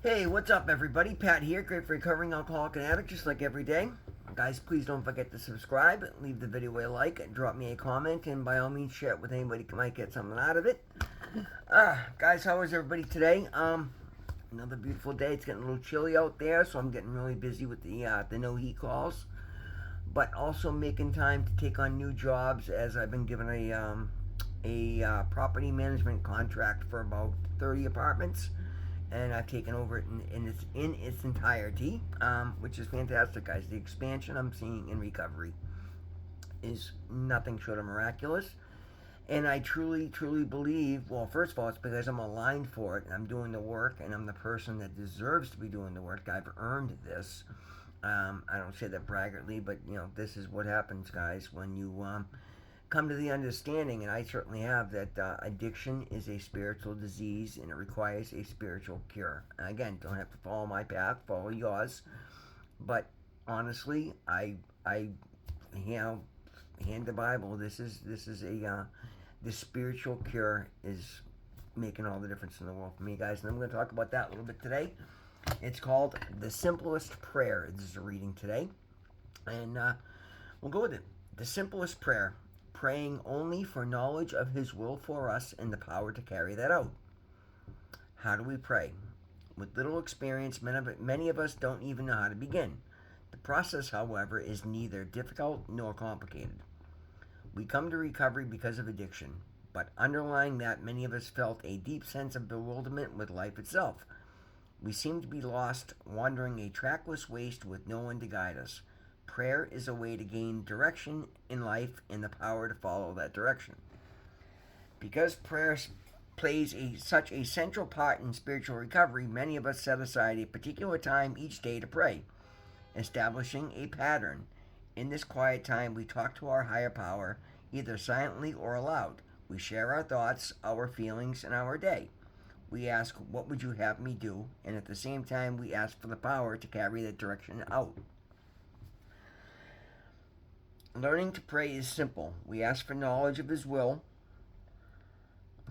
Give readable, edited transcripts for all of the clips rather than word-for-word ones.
Hey, what's up, everybody? Pat here, great for recovering alcoholic and addict, just like every day. Guys, please don't forget to subscribe, leave the video a like, and drop me a comment, and by all means, share it with anybody who might get something out of it. Guys, how is everybody today? Another beautiful day. It's getting a little chilly out there, so I'm getting really busy with the no heat calls, but also making time to take on new jobs as I've been given a property management contract for about 30 apartments, and I've taken over it in its entirety, which is fantastic, guys. The expansion I'm seeing in recovery is nothing short of miraculous, and I truly, truly believe. Well, first of all, it's because I'm aligned for it, and I'm doing the work, and I'm the person that deserves to be doing the work. I've earned this. I don't say that braggartly, but this is what happens, guys, when you come to the understanding, and I certainly have, that addiction is a spiritual disease and it requires a spiritual cure. And again, don't have to follow my path, follow yours. But honestly, I hand the Bible. This is the spiritual cure is making all the difference in the world for me, guys. And I'm going to talk about that a little bit today. It's called The Simplest Prayer. This is a reading today, and we'll go with it. The simplest prayer. Praying only for knowledge of His will for us and the power to carry that out. How do we pray? With little experience, many of us don't even know how to begin. The process, however, is neither difficult nor complicated. We come to recovery because of addiction, but underlying that, many of us felt a deep sense of bewilderment with life itself. We seem to be lost, wandering a trackless waste with no one to guide us. Prayer is a way to gain direction in life and the power to follow that direction. Because prayer plays such a central part in spiritual recovery, many of us set aside a particular time each day to pray, establishing a pattern. In this quiet time, we talk to our higher power, either silently or aloud. We share our thoughts, our feelings, and our day. We ask, "What would you have me do?" And at the same time, we ask for the power to carry that direction out. Learning to pray is simple. We ask for knowledge of His will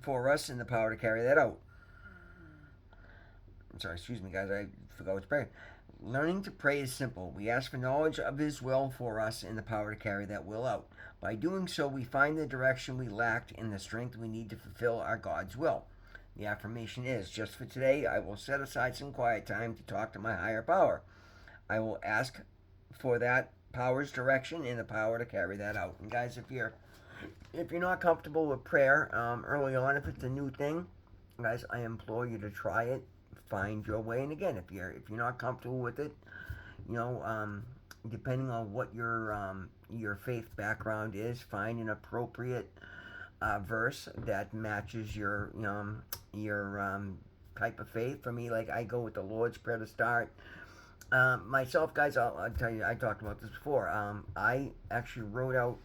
for us and the power to carry that out. I'm sorry, excuse me, guys, I forgot what to pray. Learning to pray is simple. We ask for knowledge of His will for us and the power to carry that will out. By doing so, we find the direction we lacked and the strength we need to fulfill our God's will. The affirmation is, just for today, I will set aside some quiet time to talk to my higher power. I will ask for that power's direction and the power to carry that out. And guys, if you're not comfortable with prayer early on, if it's a new thing, guys, I implore you to try it, find your way. And again, if you're not comfortable with it, depending on what your faith background is, find an appropriate verse that matches your type of faith. For me, like, I go with the Lord's Prayer to start. Myself, guys, I'll tell you, I talked about this before. I actually wrote out.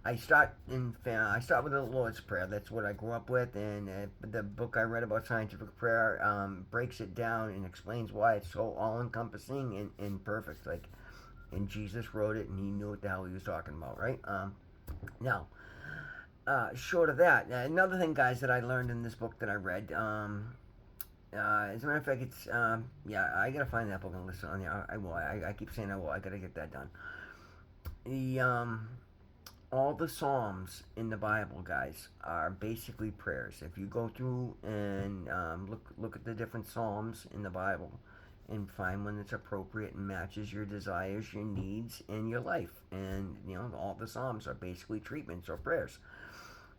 I start with the Lord's Prayer. That's what I grew up with, and the book I read about scientific prayer breaks it down and explains why it's so all-encompassing and perfect. Like, and Jesus wrote it, and He knew what the hell He was talking about, right? Now, short of that, another thing, guys, that I learned in this book that I read. As a matter of fact, it's I gotta find that book and listen on there. I will. I keep saying I will. I gotta get that done. All the Psalms in the Bible, guys, are basically prayers. If you go through and look at the different Psalms in the Bible, and find one that's appropriate and matches your desires, your needs, and your life, and all the Psalms are basically treatments or prayers.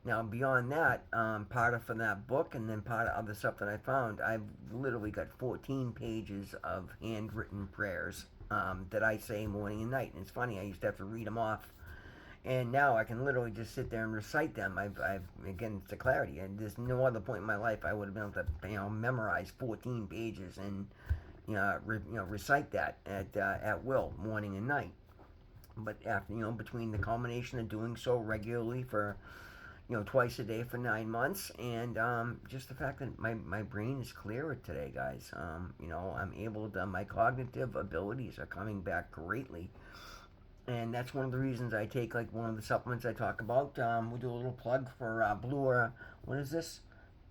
Now, beyond that, part of from that book, and then part of other stuff that I found, I've literally got 14 pages of handwritten prayers that I say morning and night. And it's funny, I used to have to read them off, and now I can literally just sit there and recite them. I've again, it's the clarity, and there's no other point in my life I would have been able to memorize 14 pages and recite that at will, morning and night. But after between the culmination of doing so regularly for twice a day for 9 months, and just the fact that my brain is clearer today, guys. I'm able to, my cognitive abilities are coming back greatly, and that's one of the reasons I take, like, one of the supplements I talk about. We'll do a little plug for what is this?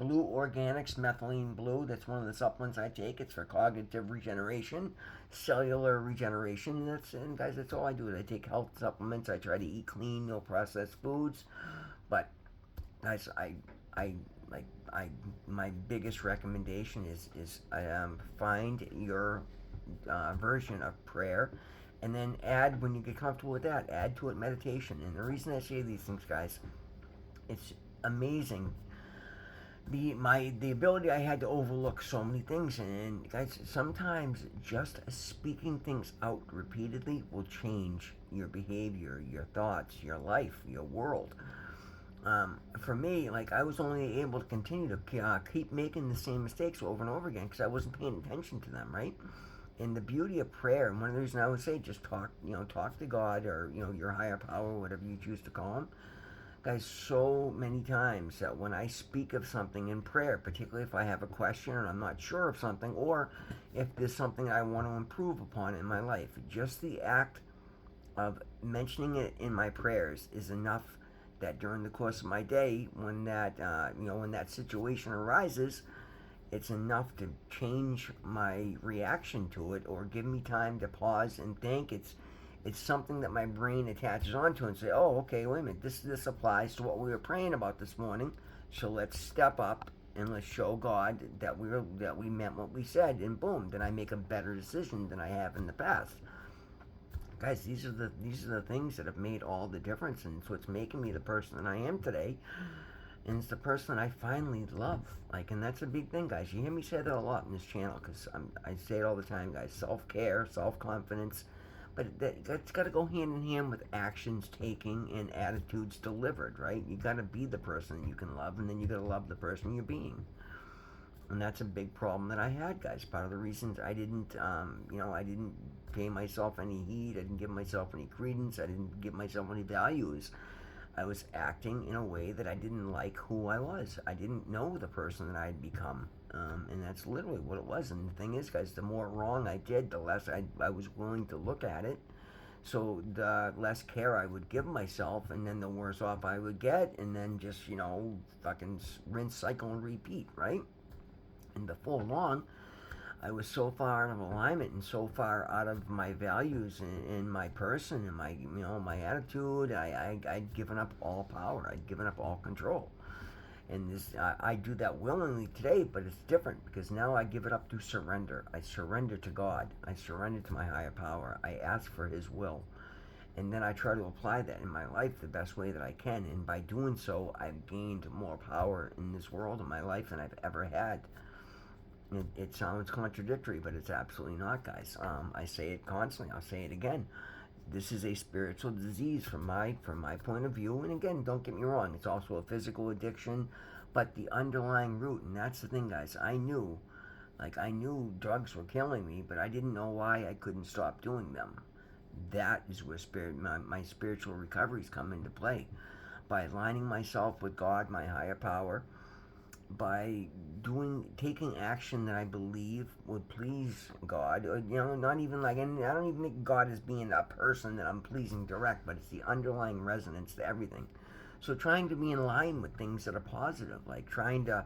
Blue Organics Methylene Blue. That's one of the supplements I take. It's for cognitive regeneration, cellular regeneration. And guys, that's all I do. I take health supplements. I try to eat clean, no processed foods. But guys, I like I my biggest recommendation is find your version of prayer, and then add, when you get comfortable with that, add to it meditation. And the reason I say these things, guys, it's amazing the ability I had to overlook so many things. And guys, sometimes just speaking things out repeatedly will change your behavior, your thoughts, your life, your world. For me, like, I was only able to continue to keep making the same mistakes over and over again because I wasn't paying attention to them, right? And the beauty of prayer, and one of the reasons I would say, just talk to God, or your higher power, whatever you choose to call him. Guys, so many times that when I speak of something in prayer, particularly if I have a question and I'm not sure of something, or if there's something I want to improve upon in my life, just the act of mentioning it in my prayers is enough that during the course of my day, when that situation arises, it's enough to change my reaction to it, or give me time to pause and think. It's something that my brain attaches onto and say, oh, okay, wait a minute, this applies to what we were praying about this morning, so let's step up and let's show God that we meant what we said, and boom, then I make a better decision than I have in the past. Guys, these are the things that have made all the difference, and it's what's making me the person that I am today. And it's the person I finally love. And that's a big thing, guys. You hear me say that a lot in this channel, because I say it all the time, guys. Self-care, self-confidence. But that's got to go hand in hand with actions taking and attitudes delivered, right? You got to be the person you can love, and then you got to love the person you're being. And that's a big problem that I had, guys. Part of the reasons I didn't pay myself any heed. I didn't give myself any credence. I didn't give myself any values. I was acting in a way that I didn't like who I was. I didn't know the person that I had become. And that's literally what it was. And the thing is, guys, the more wrong I did, the less I was willing to look at it. So the less care I would give myself, and then the worse off I would get. And then just, fucking rinse, cycle, and repeat, right? And before long, I was so far out of alignment and so far out of my values and my person and my attitude. I'd given up all power. I'd given up all control. And I do that willingly today, but it's different because now I give it up through surrender. I surrender to God. I surrender to my higher power. I ask for His will. And then I try to apply that in my life the best way that I can. And by doing so, I've gained more power in this world, in my life, than I've ever had. It sounds contradictory, but it's absolutely not, guys. I say it constantly. I'll say it again. This is a spiritual disease from my point of view. And again, don't get me wrong. It's also a physical addiction, but the underlying root, and that's the thing, guys. I knew drugs were killing me, but I didn't know why I couldn't stop doing them. That is where my spiritual recoveries come into play. By aligning myself with God, my higher power, by taking action that I believe would please God, or not even and I don't even think God as being a person that I'm pleasing direct, but it's the underlying resonance to everything. So trying to be in line with things that are positive, like trying to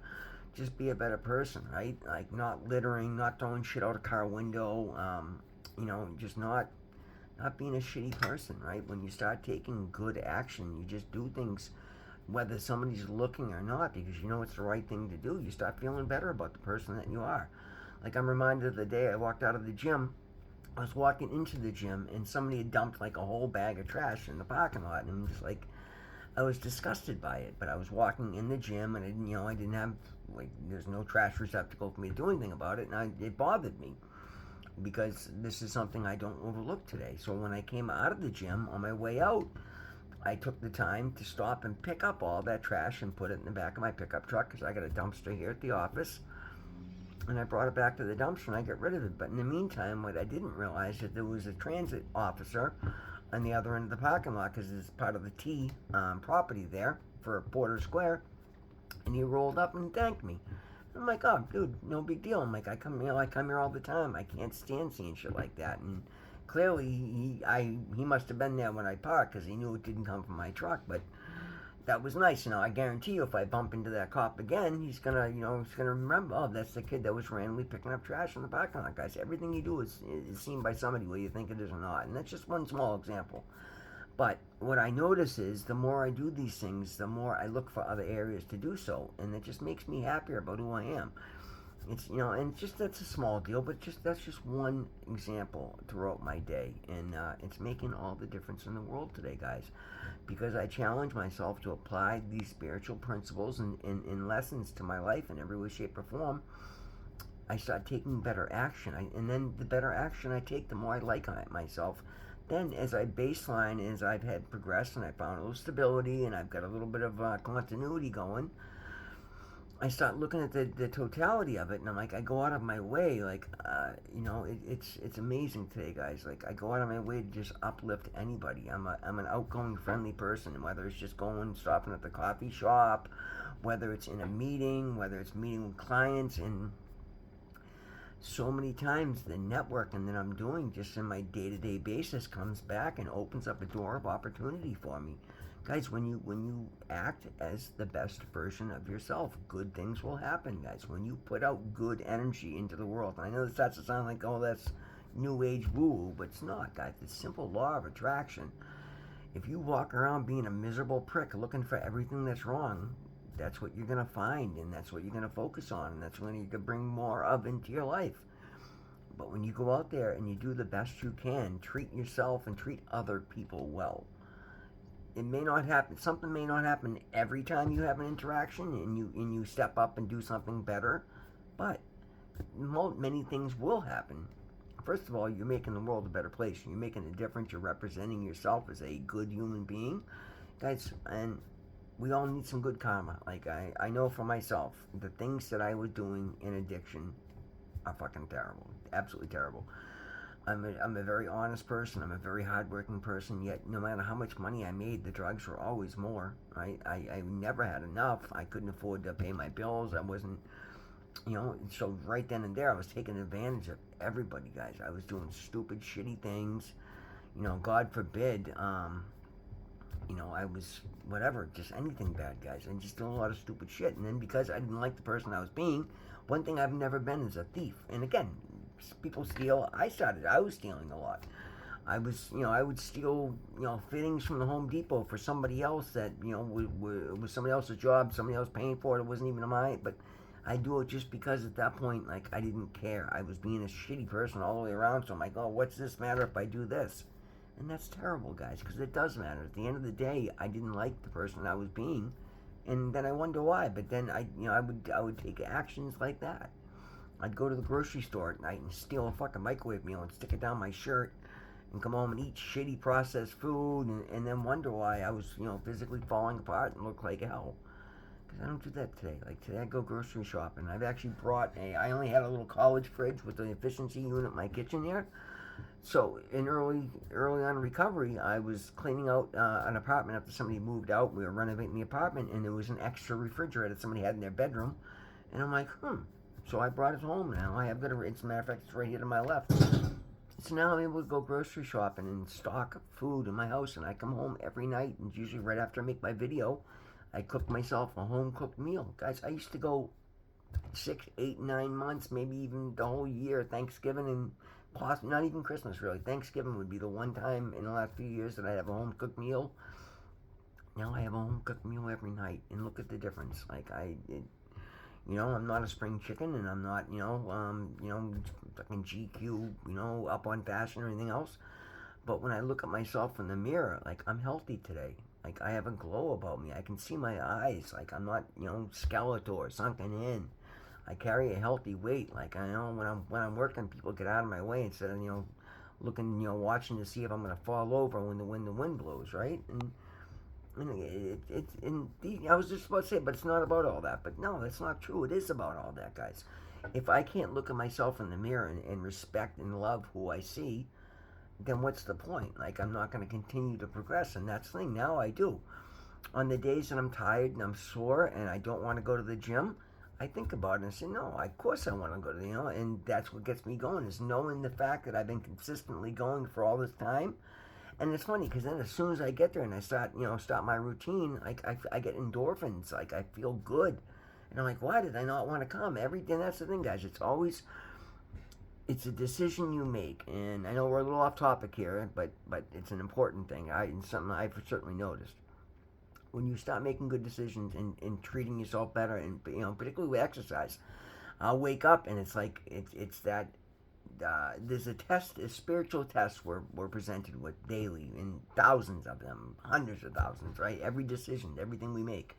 just be a better person, right? Like not littering, not throwing shit out a car window, just not being a shitty person, right? When you start taking good action, you just do things whether somebody's looking or not, because you know it's the right thing to do. You start feeling better about the person that you are. Like, I'm reminded of the day I walked out of the gym. I was walking into the gym, and somebody had dumped a whole bag of trash in the parking lot, and I'm just I was disgusted by it. But I was walking in the gym, and I didn't have there's no trash receptacle for me to do anything about it, and it bothered me, because this is something I don't overlook today. So when I came out of the gym, on my way out, I took the time to stop and pick up all that trash and put it in the back of my pickup truck, because I got a dumpster here at the office. And I brought it back to the dumpster and I got rid of it. But in the meantime, what I didn't realize is that there was a transit officer on the other end of the parking lot, because it's part of the T property there for Porter Square. And he rolled up and thanked me. I'm like, oh, dude, no big deal. I'm like, I come here all the time. I can't stand seeing shit like that. And clearly, he must have been there when I parked, because he knew it didn't come from my truck. But that was nice. I guarantee you, if I bump into that cop again, he's gonna remember. Oh, that's the kid that was randomly picking up trash in the parking lot, guys. Everything you do is seen by somebody, whether you think it is or not. And that's just one small example. But what I notice is the more I do these things, the more I look for other areas to do so, and it just makes me happier about who I am. It's and just that's a small deal, but that's just one example throughout my day, and it's making all the difference in the world today, guys, because I challenge myself to apply these spiritual principles and lessons to my life in every way, shape, or form. I start taking better action, and then the better action I take, the more I like myself. Then, as I baseline, as I've had progressed and I found a little stability and I've got a little bit of continuity going, I start looking at the totality of it, and I'm like, I go out of my way, like, it's amazing today, guys. Like, I go out of my way to just uplift anybody. I'm an outgoing, friendly person, and whether it's just stopping at the coffee shop, whether it's in a meeting, whether it's meeting with clients, and so many times the networking that I'm doing just in my day-to-day basis comes back and opens up a door of opportunity for me. Guys, when you act as the best version of yourself, good things will happen, guys. When you put out good energy into the world, and I know this starts to sound like, oh, that's new age woo-woo, but it's not, guys. It's simple law of attraction. If you walk around being a miserable prick looking for everything that's wrong, that's what you're going to find, and that's what you're going to focus on, and that's when you can bring more of into your life. But when you go out there and you do the best you can, treat yourself and treat other people well, it may not happen. Something may not happen every time you have an interaction and you step up and do something better, but many things will happen. First of all, you're making the world a better place. You're making a difference. You're representing yourself as a good human being, guys. And we all need some good karma. Like I know for myself, the things that I was doing in addiction are fucking terrible, absolutely terrible. I'm a very honest person. I'm a very hardworking person. Yet, no matter how much money I made, the drugs were always more. Right? I never had enough. I couldn't afford to pay my bills. I wasn't, So right then and there, I was taking advantage of everybody, guys. I was doing stupid, shitty things. God forbid. I was whatever, just anything bad, guys, and just doing a lot of stupid shit. And then because I didn't like the person I was being, one thing I've never been is a thief. And again, people steal. I was stealing a lot. I would steal, fittings from the Home Depot for somebody else that, was somebody else's job, somebody else paying for it. It wasn't even mine, but I do it just because at that point, like, I didn't care. I was being a shitty person all the way around. So I'm like, oh, what's this matter if I do this? And that's terrible, guys, because it does matter. At the end of the day, I didn't like the person I was being, and then I wonder why. But then I would take actions like that. I'd go to the grocery store at night and steal a fucking microwave meal and stick it down my shirt and come home and eat shitty processed food and then wonder why I was, physically falling apart and look like hell. Because I don't do that today. Like today I go grocery shopping. I've actually I only had a little college fridge with an efficiency unit in my kitchen here. So in early on recovery, I was cleaning out an apartment after somebody moved out. We were renovating the apartment, and there was an extra refrigerator that somebody had in their bedroom. And I'm like, So I brought it home. Now I have got as a matter of fact, it's right here to my left. So now I'm able to go grocery shopping and stock food in my house. And I come home every night, and usually right after I make my video, I cook myself a home cooked meal. Guys, I used to go 6, 8, 9 months, maybe even the whole year, Thanksgiving and not even Christmas, really. Thanksgiving would be the one time in the last few years that I have a home cooked meal. Now I have a home cooked meal every night, and look at the difference. Like I'm not a spring chicken, and I'm not, fucking GQ, up on fashion or anything else. But when I look at myself in the mirror, like, I'm healthy today. Like, I have a glow about me. I can see my eyes. Like, I'm not, skeletal or sunken in. I carry a healthy weight. Like, I know when I'm working, people get out of my way instead of, looking, watching to see if I'm going to fall over when the wind blows, right? And I was just about to say, but it's not about all that. But no, that's not true. It is about all that, guys. If I can't look at myself in the mirror and respect and love who I see, then what's the point? Like, I'm not going to continue to progress. And that's the thing. Now I do. On the days that I'm tired and I'm sore and I don't want to go to the gym, I think about it and say, no, of course I want to go to the, and that's what gets me going, is knowing the fact that I've been consistently going for all this time. And it's funny because then as soon as I get there and I start my routine, I get endorphins. Like I feel good, and I'm like, why did I not want to come? Everything. That's the thing, guys. It's a decision you make, and I know we're a little off topic here, but it's an important thing. It's something I've certainly noticed. When you start making good decisions and treating yourself better, and particularly with exercise, I'll wake up and it's like it's that there's a spiritual test we're presented with daily, and thousands of them, hundreds of thousands, right? Every decision, everything we make.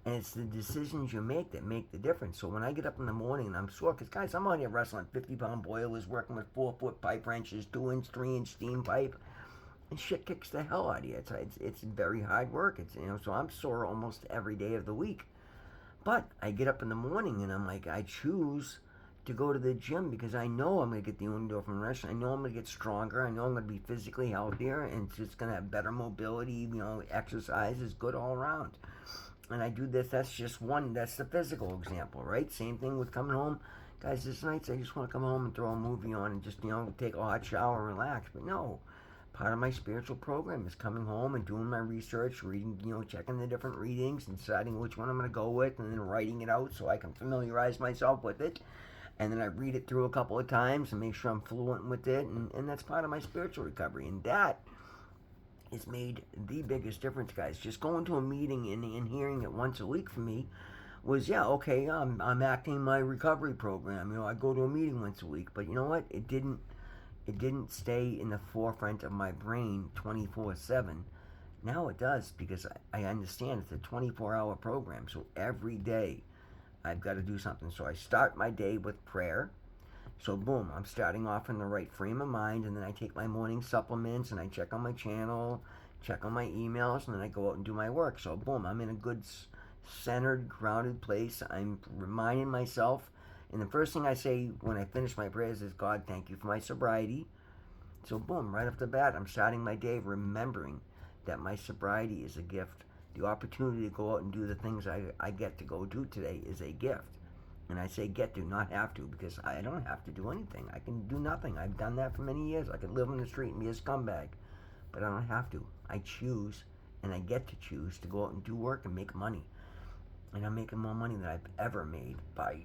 And it's the decisions you make that make the difference. So when I get up in the morning and I'm sore, because guys, I'm out here wrestling 50-pound boilers, working with 4-foot pipe wrenches, 2-inch, 3-inch steam pipe, and shit kicks the hell out of you. It's very hard work. So I'm sore almost every day of the week. But I get up in the morning and I'm like, I choose to go to the gym because I know I'm going to get the endorphin rush. I know I'm going to get stronger. I know I'm going to be physically healthier, and it's just going to have better mobility. Exercise is good all around. And I do this. That's just one. That's the physical example, right? Same thing with coming home. Guys, there's nights I just want to come home and throw a movie on and just, take a hot shower and relax. But no. Part of my spiritual program is coming home and doing my research, reading, checking the different readings and deciding which one I'm going to go with, and then writing it out so I can familiarize myself with it. And then I read it through a couple of times and make sure I'm fluent with it. And that's part of my spiritual recovery. And that has made the biggest difference, guys. Just going to a meeting and hearing it once a week for me was, okay, I'm acting my recovery program. I go to a meeting once a week. But you know what? It didn't stay in the forefront of my brain 24/7. Now it does, because I understand it's a 24-hour program. So every day I've got to do something. So I start my day with prayer. So boom, I'm starting off in the right frame of mind, and then I take my morning supplements and I check on my channel, check on my emails, and then I go out and do my work. So boom, I'm in a good centered, grounded place. I'm reminding myself. And the first thing I say when I finish my prayers is, God, thank you for my sobriety. So boom, right off the bat, I'm starting my day remembering that my sobriety is a gift. The opportunity to go out and do the things I get to go do today is a gift. And I say get to, not have to, because I don't have to do anything. I can do nothing. I've done that for many years. I could live on the street and be a scumbag. But I don't have to. I choose, and I get to choose to go out and do work and make money. And I'm making more money than I've ever made by,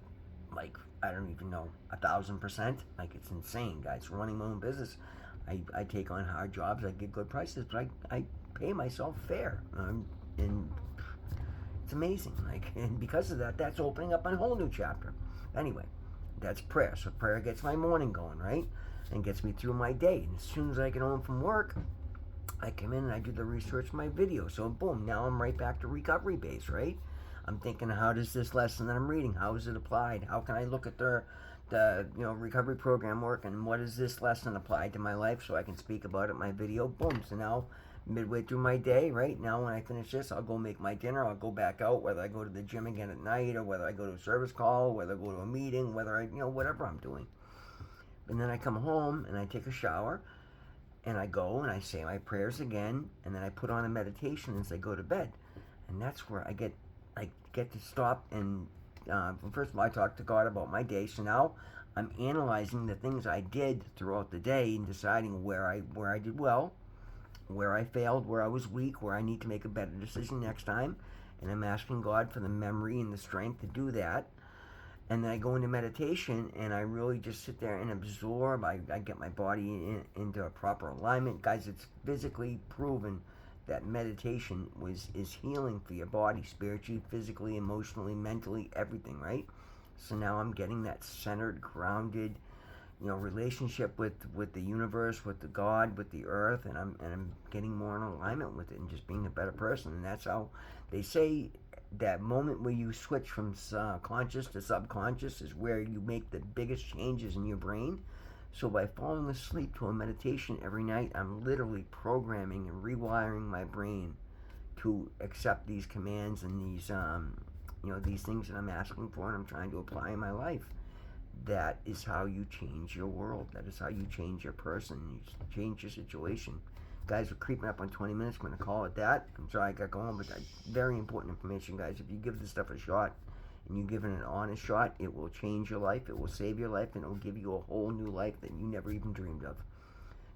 I don't even know, 1,000%. It's insane, guys. Running my own business, I take on hard jobs. I get good prices, but I pay myself fair. And it's amazing. And because of that, that's opening up a whole new chapter. Anyway, that's prayer. So prayer gets my morning going, right? And gets me through my day. And as soon as I get home from work, I come in and I do the research for my video. So boom, now I'm right back to recovery base, right? I'm thinking, how does this lesson that I'm reading, how is it applied? How can I look at the recovery program work, and what is this lesson applied to my life so I can speak about it in my video? Boom. So now, midway through my day, right now when I finish this, I'll go make my dinner. I'll go back out, whether I go to the gym again at night, or whether I go to a service call, whether I go to a meeting, whether I, whatever I'm doing. And then I come home and I take a shower, and I go and I say my prayers again, and then I put on a meditation as I go to bed. And that's where I get to stop and first of all, I talk to God about my day. So now I'm analyzing the things I did throughout the day and deciding where I did well, where I failed, where I was weak, where I need to make a better decision next time. And I'm asking God for the memory and the strength to do that. And then I go into meditation and I really just sit there and absorb. I get my body into a proper alignment. Guys, it's physically proven that meditation is healing for your body, spiritually, physically, emotionally, mentally, everything, right? So now I'm getting that centered, grounded, relationship with the universe, with the God, with the earth, and I'm getting more in alignment with it and just being a better person. And that's how they say that moment where you switch from conscious to subconscious is where you make the biggest changes in your brain. So by falling asleep to a meditation every night, I'm literally programming and rewiring my brain to accept these commands and these things that I'm asking for and I'm trying to apply in my life. That is how you change your world. That is how you change your person. You change your situation. Guys, we're creeping up on 20 minutes. I'm going to call it that. I'm sorry I got going, but that's very important information, guys. If you give this stuff a shot, and you give it an honest shot, it will change your life, it will save your life, and it will give you a whole new life that you never even dreamed of.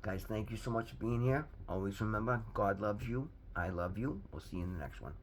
Guys, thank you so much for being here. Always remember, God loves you. I love you. We'll see you in the next one.